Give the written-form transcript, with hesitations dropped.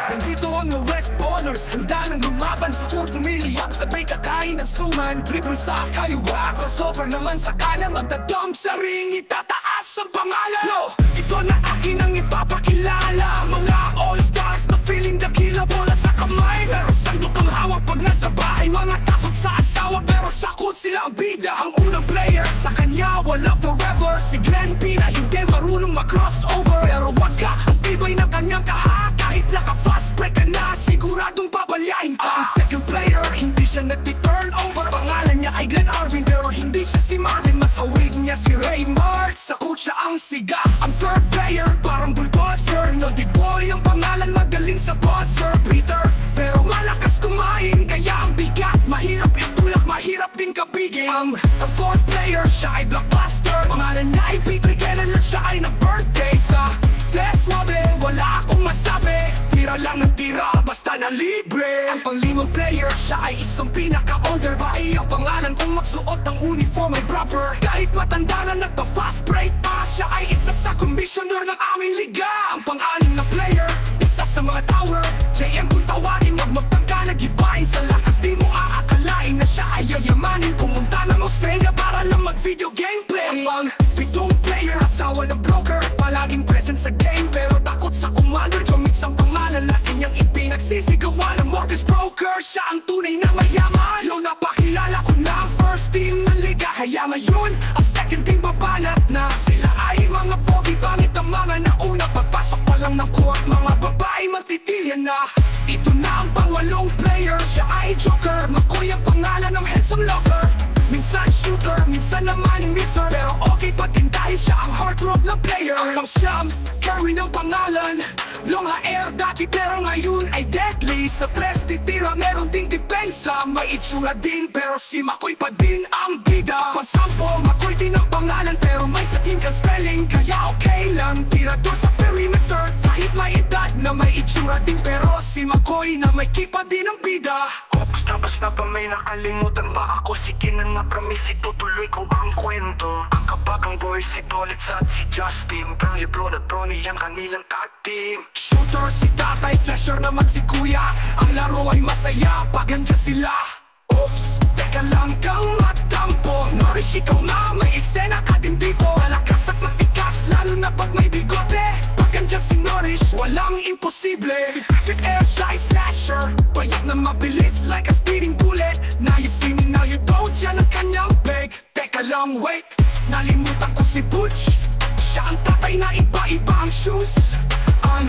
Nandito ang West Ballers, handa nang lumaban sa court. Umiliyap, sabay kakain ng suman, dribble sa kaliwa, crossover naman sa kanan, magdadom sa ring, itataas ang pangalan. Yo, ito na akin ang ipapakilala, mga all-stars na feeling dakila, bola sa kamay, pero sandok ang hawak pag nasa bahay. Mga takot sa asawa, pero sakot sila ang bida. Ang unang player, sa kanya wala forever, si Glenn P na hindi marunong mag-crossover. Pero wag ka, ang tibay ng kanyang kahak, kahit naka-fast break ka na, siguradong pabalyain ka. Ang second player, hindi siya nagti-turnover, pangalan niya ay Glenn Arvin, pero hindi siya si Marvin, mas awig niya si Raymart, sa coach siya ang siga. Ang third player, parang bulldozer, no di boy ang pangalan, magaling sa buzzer beater, pero malakas kumain, kaya ang bigat, mahirap itulak, mahirap din kabigin. Ang fourth player, siya ay blockbuster, pangalan niya ay Peter, kailan lang siya ay nag-birthday. Sa test wabe, wala akong masabi, tira lang ng tira, basta na libre. Ang panglimang player, siya ay isang pinaka-older, bae ang pangalan kung magsuot ng uniform ay proper. Kahit matanda na nagpa-fast break pa, siya ay isa sa commissioner ng aming liga. Ang pang-anim na player, isa sa mga tower, JM kung tawagin, wag magtangka, nagibain sa lakas, di mo aakalain na siya ay yayamanin, pumunta ng Australia para lang mag-video gameplay. Ang pang-pitong player, asawa ng broker, palaging present sa game, pero takot sa commander, commits ang pangalan na inyang ipinagsisigawan ng mortgage broker. Siya ang tunay na mayaman, yo, napakilala ko na ang first team ng liga, kaya ngayon ang second team babanat na. Sila ay mga pogi, bangit ang mga nauna, pagpasok pa lang ng court, mga babae magtitilyan na. Ito na ang pangwalong player, siya ay joker, Makoy ang pangalan ng handsome lover. Minsan shooter, minsan naman misser, pero okay pa din dahil siya ang heartthrob ng player. Ang pang-siyam, Kerwin ang pangalan, long hair dati pero ngayon ay deadly. Sa tres titira, meron ding depensa, may itsura din pero si Makoy pa din ang bida. Pang-sampo, Makoy din ang pangalan pero may satin kang spelling, kaya okay lang, tirador sa perimeter. Kahit may edad na may itsura din pero si Makoy na may kipa din ang bida. Basta pa may nakalimutan pa ako, sige na nga promise, itutuloy ko ang kwento. Ang kabagang boys, si Dolitz at si Justin, Brownlee Bro at Bronny ang kanilang tag team. Shooter si tatay, slasher naman si kuya, ang laro ay masaya pag andyan sila. Oops, teka lang kang matampo, Norris ikaw na, may eksena ka din dito. Malakas at matikas, lalo na pag may bigote, pag andyan si Norris, walang imposible. Si Patrick Air, siya ay slasher, payak na mabilis like a speeding bullet. Now you see me, now you don't, yan ang kanyang beg. Teka lang, wait, nalimutan ko si Butch, siya ang tatay na iba-iba ang shoes. Ang